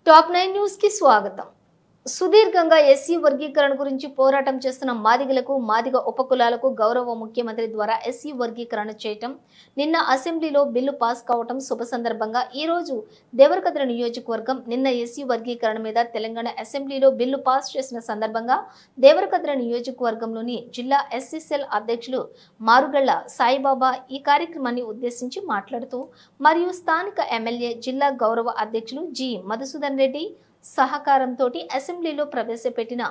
Top 9 news కి స్వాగతం. సుదీర్ఘంగా ఎస్సీ వర్గీకరణ గురించి పోరాటం చేస్తున్న మాదిగలకు, మాదిగ ఉపకులాలకు గౌరవ ముఖ్యమంత్రి ద్వారా ఎస్సీ వర్గీకరణ చేయటం, నిన్న అసెంబ్లీలో బిల్లు పాస్ కావటం శుభ సందర్భంగా ఈ రోజు దేవరకద్ర నియోజకవర్గం నిన్న ఎస్సీ వర్గీకరణ మీద తెలంగాణ అసెంబ్లీలో బిల్లు పాస్ చేసిన సందర్భంగా దేవరకద్ర నియోజకవర్గంలోని జిల్లా ఎస్సీసెల్ అధ్యక్షులు మారుగళ్ల సాయిబాబా ఈ కార్యక్రమాన్ని ఉద్దేశించి మాట్లాడుతూ మరియు స్థానిక ఎమ్మెల్యే జిల్లా గౌరవ అధ్యక్షులు జి మధుసూదన్ రెడ్డి సహకారంతో అసెంబ్లీలో ప్రవేశపెట్టిన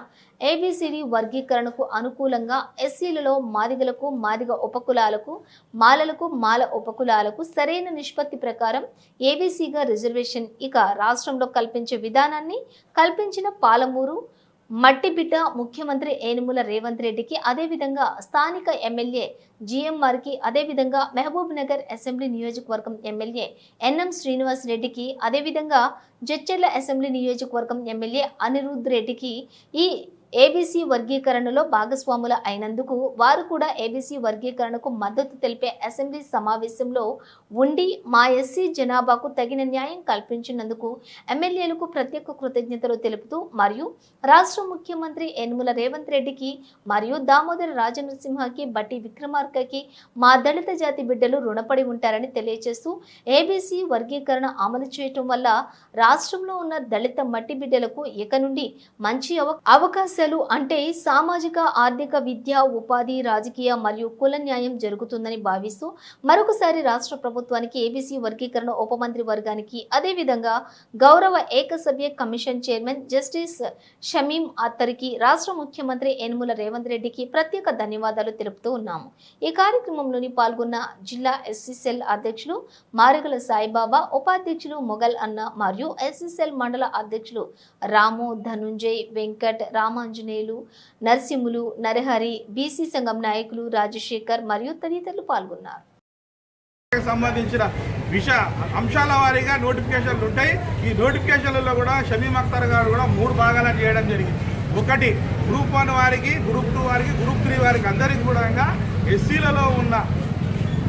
ఏబిసిడి వర్గీకరణకు అనుకూలంగా ఎస్సీలలో మాదిగలకు, మాదిగ ఉపకులాలకు, మాలలకు, మాల ఉపకులాలకు సరైన నిష్పత్తి ప్రకారం ఏబిసిగా రిజర్వేషన్ ఇక రాష్ట్రంలో కల్పించే విధానాన్ని కల్పించిన పాలమూరు మట్టిబిడ్డ ముఖ్యమంత్రి ఏనుముల రేవంత్ రెడ్డికి, అదేవిధంగా స్థానిక ఎమ్మెల్యే జిఎంఆర్కి, అదేవిధంగా మహబూబ్ నగర్ అసెంబ్లీ నియోజకవర్గం ఎమ్మెల్యే ఎన్ఎం శ్రీనివాస్ రెడ్డికి, అదేవిధంగా జడ్చర్ల అసెంబ్లీ నియోజకవర్గం ఎమ్మెల్యే అనిరుద్ రెడ్డికి ఈ ఏబీసీ వర్గీకరణలో భాగస్వాముల అయినందుకు వారు కూడా ఏబీసీ వర్గీకరణకు మద్దతు తెలిపే అసెంబ్లీ సమావేశంలో ఉండి మా ఎస్సీ జనాభాకు తగిన న్యాయం కల్పించినందుకు ఎమ్మెల్యేలకు ప్రత్యేక కృతజ్ఞతలు తెలుపుతూ మరియు రాష్ట్ర ముఖ్యమంత్రి యనమల రేవంత్ రెడ్డికి మరియు దామోదర రాజనరసింహకి, బట్టి విక్రమార్కకి మా దళిత జాతి బిడ్డలు రుణపడి ఉంటారని తెలియజేస్తూ ఏబీసీ వర్గీకరణ అమలు చేయటం వల్ల రాష్ట్రంలో ఉన్న దళిత మట్టి బిడ్డలకు ఇక నుండి మంచి అవకాశాలు అంటే సామాజిక, ఆర్థిక, విద్య, ఉపాధి, రాజకీయ మరియు కుల న్యాయం జరుగుతుందని భావిస్తూ మరొకసారి రాష్ట్ర ప్రభుత్వానికి, ఏబీసీ వర్గీకరణ ఉప మంత్రి వర్గానికి, అదేవిధంగా గౌరవ ఏకసభ్య కమిషన్ చైర్మన్ జస్టిస్ షమీం అత్తరికి, రాష్ట్ర ముఖ్యమంత్రి యనమల రేవంత్ రెడ్డికి ప్రత్యేక ధన్యవాదాలు తెలుపుతూ ఉన్నాము. ఈ కార్యక్రమంలోని పాల్గొన్న జిల్లా ఎస్సీసెల్ అధ్యక్షులు మారుగల సాయిబాబా, ఉపాధ్యక్షులు మొగల్ అన్న మరియు ఎస్సీసెల్ మండల అధ్యక్షులు రాము, ధనుంజయ్, వెంకట్, రామాంజనేయులు, నరసింహులు, నరహరి, బీసీ సంఘం నాయకులు రాజశేఖర్ మరియు తదితరులు పాల్గొన్నారు. సంబంధించిన అంశాల వారీగా నోటిఫికేషన్లు ఉంటాయి. ఈ నోటిఫికేషన్లలో కూడా షమీం అఖ్తర్ గారు కూడా 3 భాగాలు చేయడం జరిగింది. ఒకటి గ్రూప్ 1 వారికి, గ్రూప్ 2 వారికి, గ్రూప్ 3 వారికి అందరికీ కూడా ఎస్సీలలో ఉన్న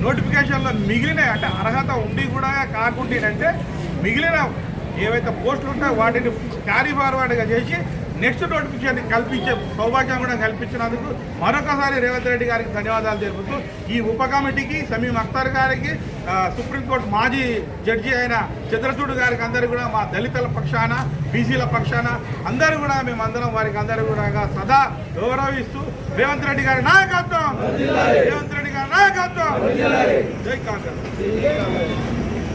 నోటిఫికేషన్లో మిగిలిన అంటే అర్హత ఉండి కూడా కాకుండానంటే మిగిలిన ఏవైతే పోస్టులు ఉంటాయో వాటిని క్యారీ ఫార్వర్డ్గా చేసి నెక్స్ట్ నోటిఫికేషన్ కల్పించే సౌభాగ్యం కూడా కల్పించినందుకు మరొకసారి రేవంత్ రెడ్డి గారికి ధన్యవాదాలు తెలుపుతూ ఈ ఉప కమిటీకి, షమీం అఖ్తర్ గారికి, సుప్రీంకోర్టు మాజీ జడ్జి అయిన చంద్రచూడ్ గారికి అందరూ కూడా మా దళితుల పక్షాన, బీసీల పక్షాన అందరూ కూడా మేమందరం వారికి అందరూ కూడా సదా గౌరవిస్తూ రేవంత్ రెడ్డి గారి నాయకత్వం, రేవంత్ రెడ్డి గారి నాయకత్వం, జై కాంగ్రెస్.